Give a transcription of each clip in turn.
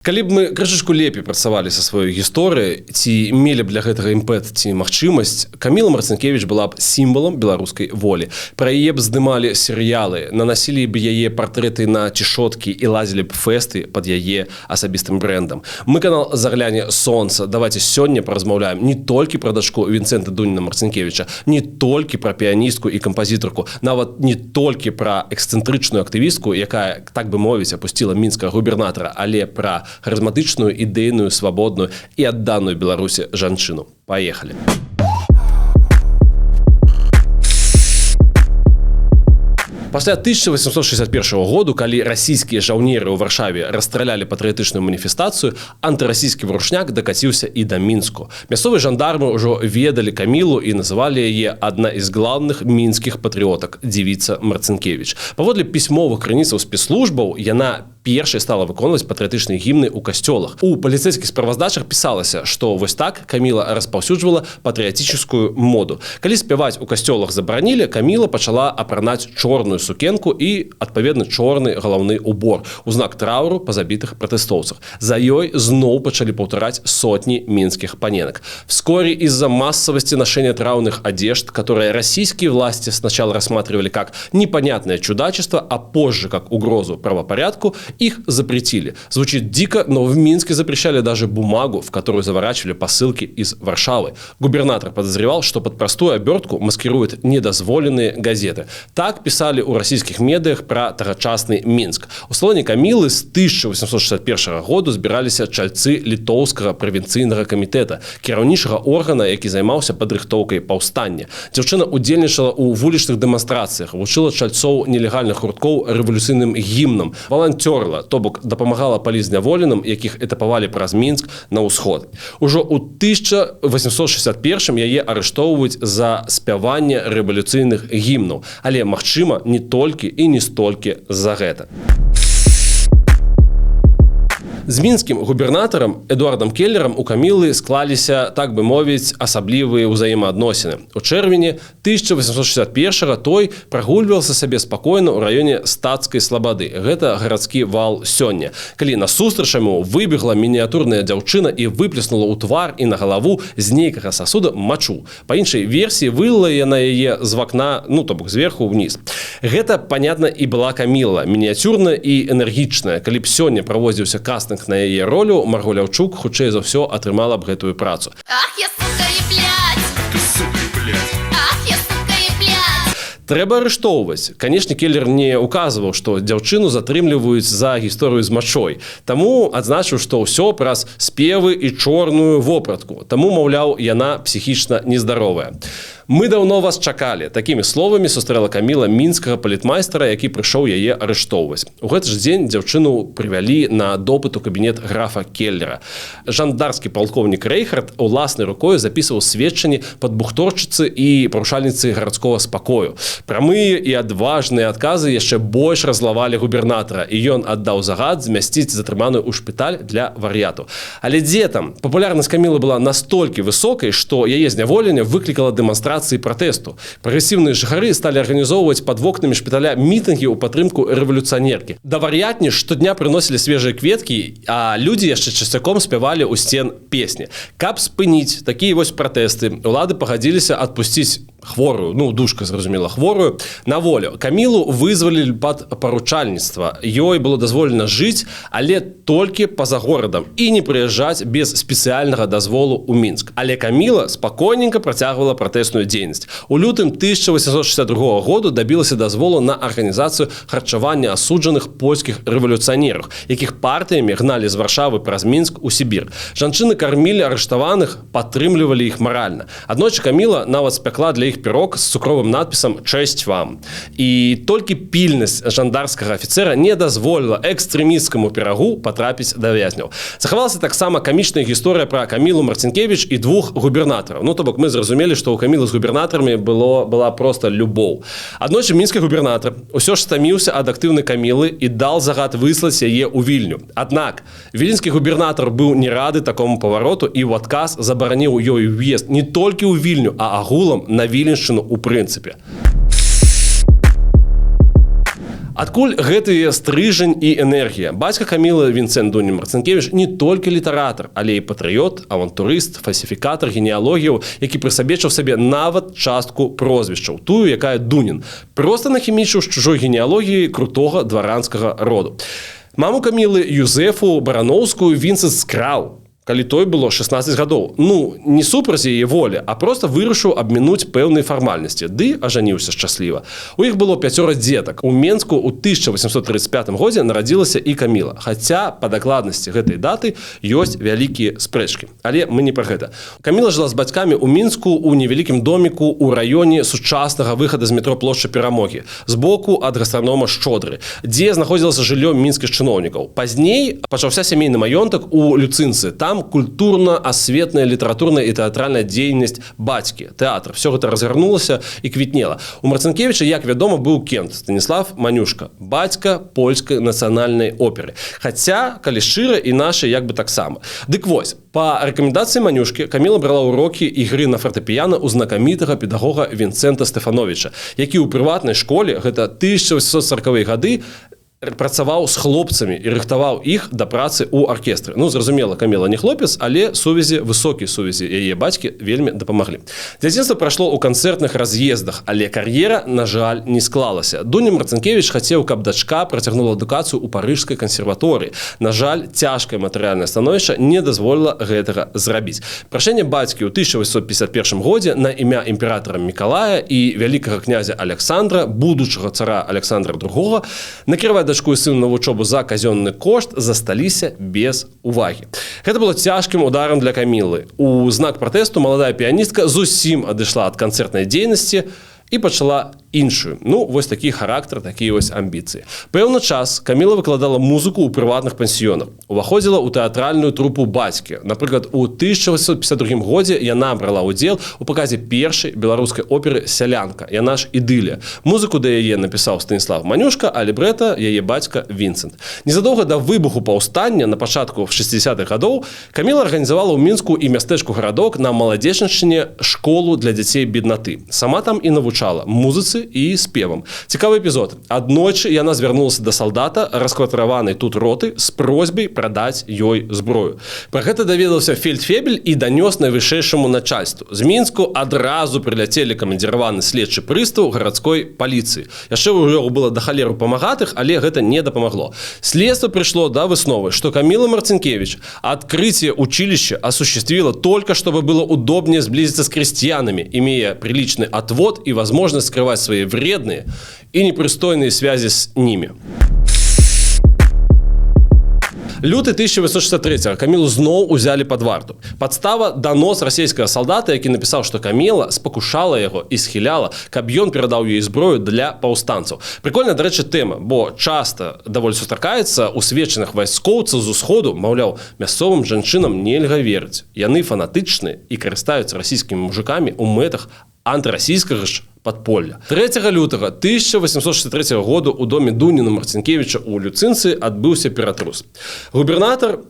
Калі б мы крышачку лепей працавалі са сваёй гісторыяй, ці мелі б для гэтага імпэт ці магчымасць, Каміла Марцінкевіч была б сімвалам беларускай волі. Пра яе б здымалі серыялы, нанасілі б яе партрэты на цішоткі і лазілі б фэсты пад яе асабістым брэндам. Мы канал «Загляне сонца». Давайте сёння паразмаўляем не толькі пра дачку Вінцэнта Дуніна Марцінкевіча, не толькі пра піяністку і кампазітарку, нават не толькі пра эксцэнтрычную актывістку, якая, так бы мовіць, апусціла мінскага губернатара, але пра харызматычную, ідэйную, свабодную і адданую Беларусі жанчыну. Паехалі. Пасля 1861 году, калі расійскія жаўнеры ў Варшаве расстралялі патрыятычную маніфестацыю, антырасійскі варушняк дакаціўся і да Мінску. Мясцовыя жандармы ўжо ведалі Камілу і называлі яе адна з главных мінскіх патрыётак – дзівіца Марцінкевіч. Паводле пісьмовых крыніцаў спецслужбаў, яна першай стала выконваць патрыятычныя гімны ў касцёлах. У паліцэйскіх справаздачах пісалася, што вось так Каміла распаўсюджвала патрыятычную моду. Калі спяваць у касцёлах забаранілі, Каміла пачала апранаць чорную сукенку і, адпаведна, чорны галаўны убор у знак траўру па забітых пратэстоўцах. За ёй зноў пачалі паўтараць сотні мінскіх паненак. Вскоре из-за массовости ношения траурных одежд, которые российские власти сначала рассматривали как непонятное чудачество, а позже как угрозу правопорядку, их запретили. Звучит дико, но в Минске запрещали даже бумагу, в которую заворачивали посылки из Варшавы. Губернатор подозревал, что под простую обертку маскируют недозволенные газеты. Так писали у российских медиях про тогачасный Минск. У салоне Камилы с 1861 года збираліся чальцы літоўскага правінцыйнага камітэта, кіраўнічага органа, які займаўся падрыхтоўкай паўстання. Дзяўчына удзельнічала ў вулічных дэманстрацыях, вучыла чальцоў нелегальных гурткоў рэвалюцыйным гімнам, валанцёрла, то бок дапамагала палізняволеным, якіх этапавалі праз Мінск на ўсход. Ужо ў 1861 яе арыштоўваюць за спяванне рэвалюцыйных гімнаў, але, магчыма, не толькі і не столькі за гэта. З мінскім губернатарам Эдуардам Келлерам у Камілы склаліся, так бы мовіць, асаблівыя ўзаемаадносіны. У чэрвені 1861 той прагульваўся сабе спакойна ў раёне Стацкай слабады. Гэта гарадскі вал сёння. Калі насустрач яму выбегла мініятурная дзяўчына і выплеснула ў твар і на галаву з нейкага сасуда мачу. Па іншай версіі, вылила яна яе з вакна, то бок зверху ўніз. Гэта, понятна, і была Каміла, мініятюрная і энергічная. Калі б сёння праводзіўся кастынг на яе ролю, Марго Ляўчук хутчэй за ўсё атрымала б гэтую працу. Ах, я сука і блядь! Ты сука і блядь! Ах, я сука і блядь! Трэба арыштоўваць. Канешне, Келлер не указваў, што дзяўчыну затрымліваюць за гісторыю з мачой. Таму адзначыў, што ўсё праз спевы і чорную вопратку. Таму, маўляў, яна псіхічна нездаровая. Мы даўно вас чакалі. Такімі словамі сустрэла Каміла мінскага палітмайстара, які прыйшоў яе арыштоўваць. У гэты ж дзень дзяўчыну прывялі на допыт у кабінет графа Келлера. Жандарскі палкоўнік Рэйхард уласнай рукой запісваў сведчанні падбухторчыцы і парушальніцы гарадскога спакою. Прамыя і адважныя адказы яшчэ больш разлавалі губернатара, і ён аддаў загад змясціць затрыманую ў шпіталь для вар'яту. Але дзе там? Папулярнасць Камілы была настолькі высокай, што яе зняволенне выклікала дэманстрацыю пратэсту. Прагрэсіўныя жыхары сталі арганізоўваць пад вокнамі шпіталя мітынгі ў падтрымку рэвалюцыянеркі. Да вар'ятні штодня прыносілі свежыя кветкі, а людзі яшчэ часцяком спявалі ў сцен песні. Каб спыніць такія вось пратэсты, улады пагадзіліся адпусціць хворую, душка, зразумела, хворую, на волю. Камілу вызвалілі пад паручальніцтва. Ёй было дазволена жыць, але толькі па-за горадам і не прыязджаць без спецыяльнага дазволу ў Мінск. Але Каміла спакойненька працягвала пратэсную дзейнасць. У лютым 1862 году дабілася дазволу на арганізацыю харчавання асуджаных польскіх рэвалюцыянераў, якіх партыямі гналі з Варшавы праз Мінск у Сібір. Жанчыны кармілі арыштаваных, падтрымлівалі іх маральна. Аднойчы Каміла нават спякла для іх пірог з цукровым надпісам «Чэсць вам». І толькі пільнасць жандарскага афіцера не дазволіла экстрэмісцкаму пірагу патрапіць да вязняў. Захавалася таксама камічная гісторыя пра Камілу Марцінкевіч і двух губернатараў. То бок мы зразумелі, што ў Камілы з губернатарамі была проста любоў. Аднойчы мінскі губернатар усё ж стаміўся ад актыўнай Камілы і даў загад выслаць яе ў Вільню. Аднак віленскі губернатар быў не рады такому павароту і ў адказ забараніў ёй уезд не толькі ў Вільню, а агулам на Віленшчыну ў прынцыпе. Адкуль гэтыя стрыжань і энергія? Бацька Камілы Вінцэнт Дунін Марцінкевіч не толькі літаратар, але і патрыёт, авантурыст, фальсіфікатар генеалогіяў, які прысабечыў сабе нават частку прозвішчаў, тую, якая Дунін. Проста нахімічыў з чужой генеалогіі крутога дваранскага роду. Маму Камілы Юзефу Барановскую Вінцэнт скраў, калі той было 16 гадоў. Ну, не супраць яе волі, а проста вырашыў абмінуць пэўныя фармальнасці. Ды ажаніўся шчасліва. У іх было 5 дзетак. У Менску ў 1835 годзе нарадзілася і Каміла. Хаця па дакладнасці гэтай даты ёсць вялікія спрэчкі. Але мы не пра гэта. Каміла жыла з бацькамі ў Мінску ў невялікім доміку ў раёне сучаснага выхада з метро плошча Перамогі, збоку ад гастранома Шчодры, дзе знаходзілася жыллё мінскіх чыноўнікаў. Пазней пачаўся сямейны маёнтак у Люцынцы. Там культурна-асветная, літаратурная і тэатральная дзейнасць бацькі, тэатр. Все гэта разгарнулася і квітнела. У Марцінкевіча, як вядома, быў кент Станіслав Манюшка, бацька польскай нацыянальнай оперы. Хаця, калі шчыра, і нашы як бы таксама. Дык вось, па рэкамендацыі Манюшкі Каміла брала ўрокі ігры на фартэпіяна ў знакамітага педагога Вінцэнта Стэфановіча, які ў прыватнай школе, гэта 1840-е гады, працаваў з хлопцамі і рыхтаваў іх да працы ў аркестры. Ну, зразумела, Каміла не хлопец, але сувязі, высокія сувязі яе бацькі вельмі дапамаглі. Дзяцінства прайшло ў канцэртных раз'ездах, але кар'ера, на жаль, не склалася. Дунін Марцінкевіч хацеў, каб дачка працягнула адукацыю ў парыжскай кансерваторыі. На жаль, цяжкае матэрыяльнае становішча не дазволіла гэтага зрабіць. Прашэнне бацькі ў 1851 годзе на імя імператара Мікалая і вялікага князя Александра, будучага цара Александра II, накіраваць дачку і сыну на вучобу за казённы кошт засталіся без увагі. Гэта было цяжкім ударам для Камілы. У знак пратэсту маладая піяністка зусім адышла ад канцэртнай дзейнасці і пачала іншую. Ну, вось такі характар, такія вось амбіцыі. Пэўны час Каміла выкладала музыку ў прыватных пансіёнах. Уваходзіла ў тэатральную трупу бацькі. Напрыклад, у 1852 годзе яна брала ўдзел у паказе першай беларускай оперы «Сялянка». Яна ж «Ідылія». Музыку да яе напісаў Станіслав Манюшка, а лібрэта яе бацька Вінцэнт. Незадоўга да выбуху паўстання на пачатку 60-х гадоў Каміла арганізавала ў Мінску і мястэчку гарадок на Маладзечаншчыне школу для дзяцей беднаты. Сама там і навучала музыцы і спевам. Цікавы эпізод. Аднойчы яна звярнулася да салдата, раскватараванай тут роты, з просьбай прадаць ёй зброю. Пра гэта даведаўся фельдфебель і данёс найвышэйшаму начальству. З Мінску адразу прыляцелі камандзіраваны следчы прыстаў гарадской паліцыі. Яшчэ ў яго было да халеру памагатых, але гэта не дапамагло. Следство прышло да высновы, што Камила Марцинкевич открытие училища осуществила только, чтобы было удобнее сблизиться с крестьянами, имея приличный отвод и возможность скрывать свои вредные и непристойные связи с ними. Люты 1863-го Камілу зноў узялі пад варту. Падстава данос расійскага салдата, які напісаў, што Каміла спакушала яго і схіляла, каб ён перадаў ёй зброю для паўстанцаў. Прыкольная, дарэчы, тэма, бо часта даволі сустракаецца ў сведчаных вайскоўцаў з усходу, маўляў, мясцовым жанчынам нельга верыць. Яны фанатычныя і карыстаюцца расійскімі мужикамі ў мэтах антырасійскага ж падполля. 3 лютага 1863 года у доме Дуніна Марцінкевіча ў Люцынцы адбыўся ператрус. Губернатор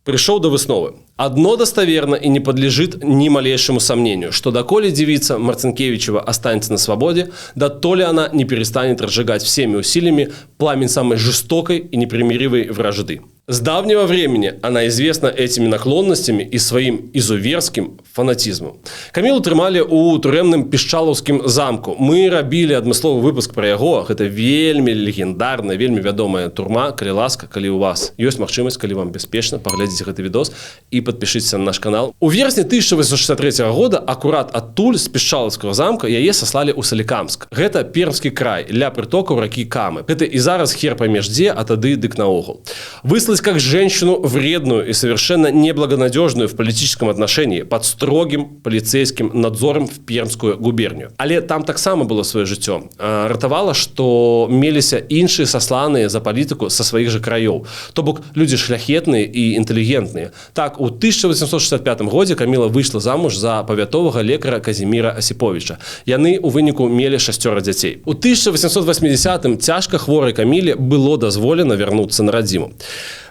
пришел до высновы. Одно достоверно и не подлежит ни малейшему сомнению, что доколе девица Марцинкевичева останется на свободе, да то ли она не перестанет разжигать всеми усилиями пламень самой жестокой и непримиривой вражды. С давнего времени она известна этими наклонностями и своим изуверским фанатизмом. Камілу трымалі ў турэмным Пішчалаўскім замку. Мы рабілі адмысловы выпуск пра яго. Гэта вельмі легендарная, вельмі вядомая турма. Калі ласка, калі у вас ёсць магчымасць, калі вам бяспечна, паглядзіце гэты відос і падпішыцеся на наш канал. У верасні 1863 года акурат адтуль з Пішчалаўскага замка яе саслалі ў Салікамск. Гэта Пермскі край, ля прытокаў ракі Камы. Гэта і зараз хер паміж дзе, а тады дык наогул. Выслать как женщину вредную и совершенно неблагонадежную в политическом отношении под строгим полицейским надзором в Пермскую губернию. Але там таксама было свое жыццё. Ратавала, што меліся іншыя сасланыя за палітыку са сваіх жа краёў. То бок людзі шляхетныя і інтэлігентныя. Так, у 1865 годзе Каміла выйшла замуж за павятовага лекара Казіміра Асіповіча. Яны у выніку мелі 6 дзяцей. У 1880-м цяжка хворай Каміле было дазволена вярнуцца на радзіму.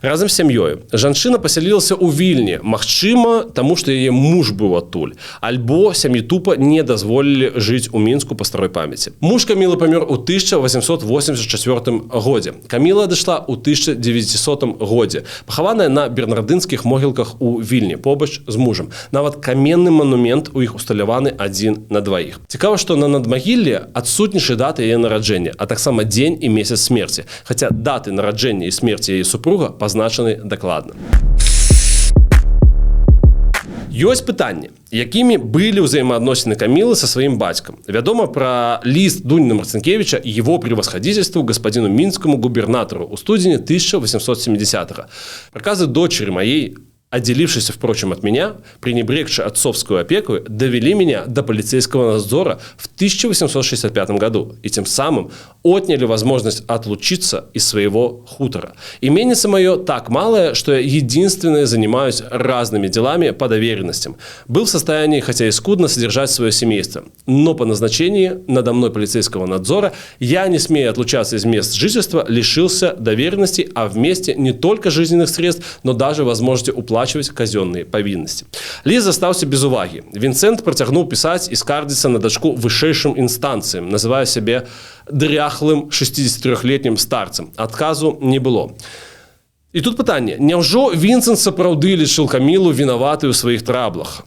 Разам з сям'ёю. Жанчына пасялілася ў Вільні, магчыма, таму што яе муж быў адтуль, альбо сям'і тупа не дазволілі жыць у Мінску па старой памяці. Муж Камілы памёр у 1884 годзе. Каміла адышла ў 1900 годзе, пахаваная на бернардынскіх могілках у Вільні, побач з мужам. Нават каменны манумент у іх усталяваны адзін на дваіх. Цікава, што на надмагіллі адсутнічае дата яе нараджэння, а таксама дзень і месяц смерці, хаця даты нараджэння і смерці яе супруга пазначаны дакладна. Ёсць пытанне, якімі былі ўзаемаадносіны Камілы са сваім бацькам. Вядома пра ліст Дуніна Марцинкевича і его превосходительству господину мінскому губернатору у студзені 1870-го. Проказы дочери моей, отделившейся, впрочем, от меня, пренебрегшей отцовскую опеку, довели меня до полицейского надзора в 1865 году и тем самым отняли возможность отлучиться из своего хутора. Именница мое так малое, что я единственное занимаюсь разными делами по доверенностям. Был в состоянии, хотя и скудно, содержать свое семейство, но по назначении надо мной полицейского надзора я, не смея отлучаться из мест жительства, лишился доверенностей, а вместе не только жизненных средств, но даже возможности уплачивать казенные повинности. Лист застаўся без уваги. Вінцэнт працягнуў пісаць і скардзіцца на дачку вышэйшым інстанцыям, называя сябе дряхлым 63-летнім старцам. Адказу не было. І тут пытанне. Няўжо Вінцэнт сапраўды лічыў Камілу вінаватай у сваіх траблах?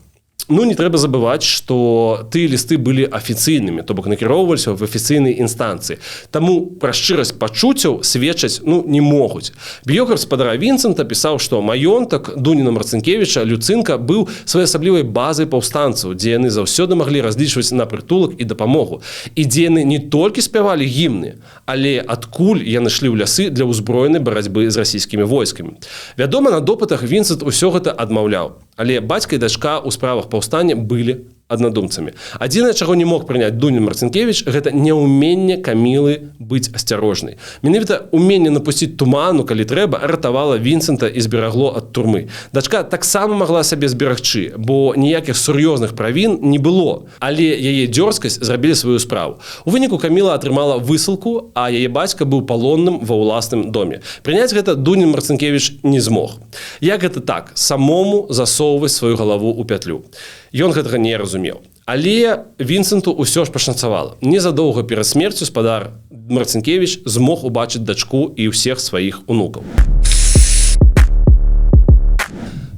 Ну, не трэба забываць, што тыя лісты былі афіцыйнымі, то бок накіроўваліся в афіцыйнай інстанцыі. Таму пра шчырасць пачуццяў сведчаць не могуць. Біёграф спадара Вінцэнта пісаў, што маёнтак Дуніна Марцинкевича Люцынка быў своеасаблівай базай паўстанцаў, дзе яны заўсёды маглі разлічваць на прытулак і дапамогу. І дзе яны не толькі спявалі гімны, але адкуль яны шлі ў лясы для ўзброенай барацьбы з расійскімі войскамі. Вядома, на допытах Вінцэнт усё гэта адмаўляў. Але бацька і дачка ў справах паўстання былі аднадумцамі. Адзінае, чаго не мог прыняць Дунін Марцинкевич, гэта няўменне Камілы быць асцярожнай. Менавіта уменне напусціць туману, калі трэба, ратавала Вінцэнта і зберагло ад турмы. Дачка таксама магла сабе зберагчы, бо ніякіх сур'ёзных правін не было, але яе дзёрзкасць зрабілі сваю справу. У выніку Каміла атрымала высылку, а яе бацька быў палонным ва ўласным доме. Прыняць гэта Дунін Марцинкевич не змог. Як гэта так? Самому засоўваць сваю галаву ў пятлю. Ён гэтага не разумеў. Але Вінцэнту ўсё ж пашанцавала. Незадоўга перад смерцю спадар Марцинкевич змог убачыць дачку і ўсіх сваіх унукаў.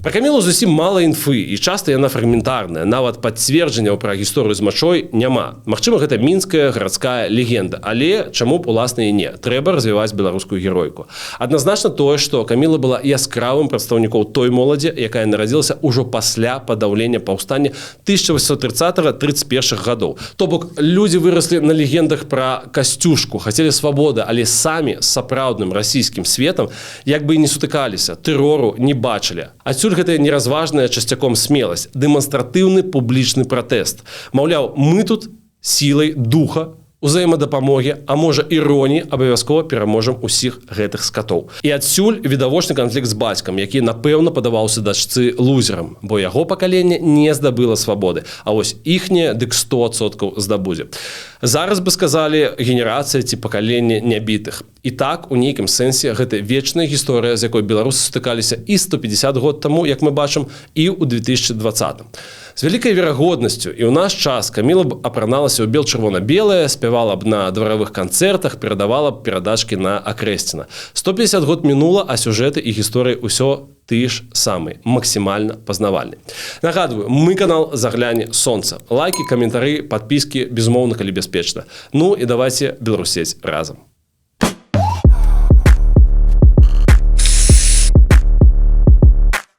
Пра Камілу зусім мала інфы, і часта яна фрагментарная, нават пацверджанняў пра гісторыю з мачой няма. Магчыма, гэта мінская гарадская легенда, але чаму б уласна і не? Трэба развіваць беларускую геройку. Адназначна тое, што Каміла была яскравым прадстаўніком той моладзі, якая нарадзілася ўжо пасля падаўлення паўстання 1830-31 гадоў. То бок, людзі выраслі на легендах пра Касцюшку, хацелі свабоды, але самі з сапраўдным расійскім светам як бы і не сутыкаліся, тэрору не бачылі. Адсюль гэтая неразважная часцяком смеласць, дэманстратыўны публічны пратэст. Маўляў, мы тут сілай духа, узаемадапамогі, а можа іроніі абавязкова пераможам усіх гэтых скатоў. І адсюль відавочны канфлікт з бацькам, які, напэўна, падаваўся дачцы лузерам, бо яго пакаленне не здабыла свабоды, а вось іхняе дык 100% здабудзе. Зараз бы сказалі генерацыя ці пакаленне нябітых. І так, у нейкім сэнсе, гэта вечная гісторыя, з якой беларусы сутыкаліся і 150 год таму, як мы бачым, і ў 2020. З вялікай верагоднасцю і ў наш час Каміла б апраналася ў бел-чырвона-белае, спявала б на дваравых канцэртах, перадавала б перадачкі на Акрэсціна. 150 год мінула, а сюжэты і гісторыі ўсё тыя ж самыя, максімальна пазнавальны. Нагадваю, мы канал «Заглянь сонца». Лайкі, каментары, падпіскі, безумоўна, калі бяспечна. Ну і давайце беларусець разам.